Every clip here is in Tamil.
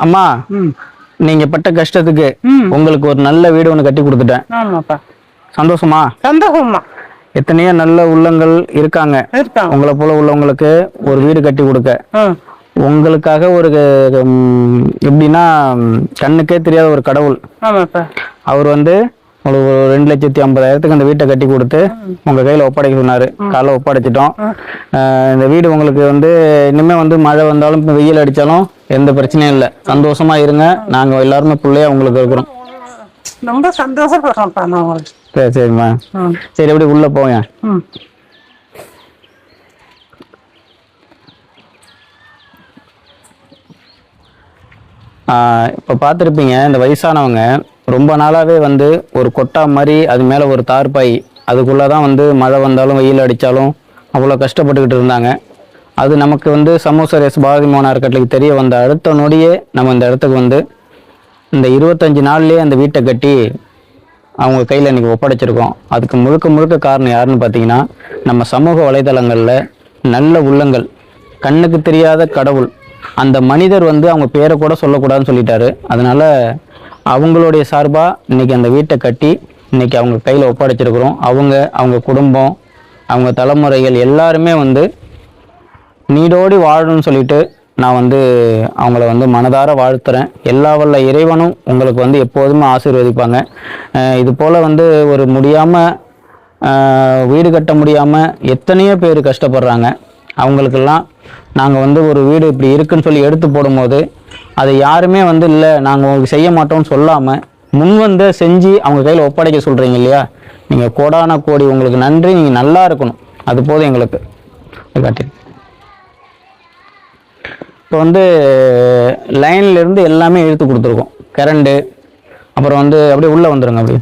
அம்மா, நீங்க பட்ட கஷ்டத்துக்கு உங்களுக்கு ஒரு நல்ல வீடு ஒன்று கட்டி கொடுத்துட்டேன். ஆமாப்பா. சந்தோஷமா? சந்தோஷமா. எத்தனையோ நல்ல உள்ளங்கள் இருக்காங்க. உங்களை போல உள்ளவங்களுக்கு ஒரு வீடு கட்டி கொடுக்க. உங்களுக்காக ஒரு எப்படின்னா கண்ணுக்கே தெரியாத ஒரு கடவுள் அவர் வந்து உங்களுக்கு ஒரு 2,50,000 அந்த வீட்டை கட்டி கொடுத்து உங்க கையில ஒப்படைக்க சொன்னாரு. காலைல ஒப்படைச்சிட்டோம். இந்த வீடு உங்களுக்கு வந்து இனிமே வந்து மழை வந்தாலும் வெயில் அடிச்சாலும் எந்த பிரச்சனையும் இல்லை. சந்தோஷமா இருங்க. நாங்க எல்லாருமே பிள்ளையா உங்களுக்கு இருக்கிறோம். ரொம்ப சந்தோஷப்படுறோம். சரி சரிம்மா. சரி, எப்படி உள்ள போங்க. இப்போ பார்த்துருப்பீங்க, இந்த வயசானவங்க ரொம்ப நாளாகவே வந்து ஒரு கொட்டா மாதிரி அது மேலே ஒரு தார்பாய், அதுக்குள்ளே தான் வந்து மழை வந்தாலும் வெயில் அடித்தாலும் அவ்வளோ கஷ்டப்பட்டுக்கிட்டு இருந்தாங்க. அது நமக்கு வந்து சமூசரேஸ் பாரதி மோகன் அறக்கட்டளைக்கு தெரிய வந்த அடுத்த நொடியே நம்ம இந்த இடத்துக்கு வந்து இந்த 25 நாள்லேயே அந்த வீட்டை கட்டி அவங்க கையில் இன்றைக்கி ஒப்படைச்சிருக்கோம். அதுக்கு முழுக்க முழுக்க காரணம் யாருன்னு பார்த்தீங்கன்னா, நம்ம சமூக வலைதளங்களில் நல்ல உள்ளங்கள், கண்ணுக்கு தெரியாத கடவுள், அந்த மனிதர் வந்து அவங்க பேரை கூட சொல்லக்கூடாதுன்னு சொல்லிட்டாரு. அதனால அவங்களுடைய சார்பாக இன்னைக்கு அந்த வீட்டை கட்டி இன்னைக்கு அவங்க கையில் ஒப்படைச்சிருக்கிறோம். அவங்க குடும்பம், அவங்க தலைமுறைகள் எல்லாருமே வந்து நீடோடி வாழணும்னு சொல்லிட்டு நான் வந்து அவங்கள வந்து மனதார வாழ்த்துறேன். எல்லா வல்ல இறைவனும் உங்களுக்கு வந்து எப்போதுமே ஆசீர்வதிப்பாங்க. இது போல் வந்து ஒரு வீடு கட்ட முடியாமல் எத்தனையோ பேர் கஷ்டப்படுறாங்க. அவங்களுக்கெல்லாம் நாங்கள் வந்து ஒரு வீடு இப்படி இருக்குன்னு சொல்லி எடுத்து போடும்போது அதை யாருமே வந்து இல்லை நாங்கள் உங்களுக்கு செய்ய மாட்டோம்னு சொல்லாமல் முன்வந்து செஞ்சு அவங்க கையில் ஒப்படைக்க சொல்கிறீங்க இல்லையா, நீங்கள் கோடான கோடி உங்களுக்கு நன்றி. நீங்கள் நல்லா இருக்கணும், அது போதும் எங்களுக்கு. காட்டி இப்போ வந்து லைன்லேருந்து எல்லாமே இழுத்து கொடுத்துருக்கோம். கரண்டு, அப்புறம் வந்து அப்படியே உள்ளே வந்துடுங்க. அப்படியே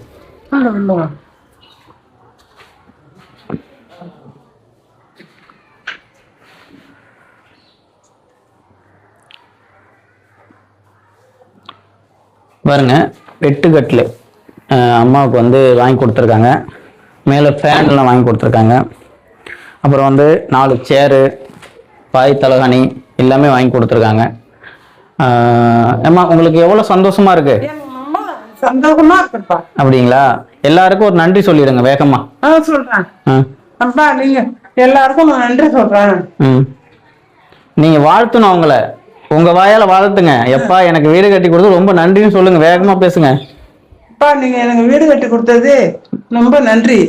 பாருங்க, 8 கட்டில் அம்மாவுக்கு வந்து வாங்கி கொடுத்துருக்காங்க. மேலே ஃபேன்லாம் வாங்கி கொடுத்துருக்காங்க. அப்புறம் வந்து 4 சேரு, பாய், தலகாணி எல்லாமே வாங்கி கொடுத்துருக்காங்க. அம்மா, உங்களுக்கு எவ்வளோ சந்தோஷமா இருக்கு? சந்தோஷமா இருக்குப்பா. அப்படிங்களா? எல்லாருக்கும் ஒரு நன்றி சொல்லிடுங்க வேகமா. சொல்றேன். அப்பா, நீங்க எல்லாருக்கும் நன்றி சொல்றேன். நீங்க வாழ்த்தணும் அவங்கள, உங்க வாயால வாழ்த்துங்க. எப்பா எனக்கு வீடு கட்டி கொடுத்து ரொம்ப நன்றின்னு சொல்லுங்க, வேகமா பேசுங்க. அப்பா, நீங்க எனக்கு வீடு கட்டி கொடுத்தது ரொம்ப நன்றி.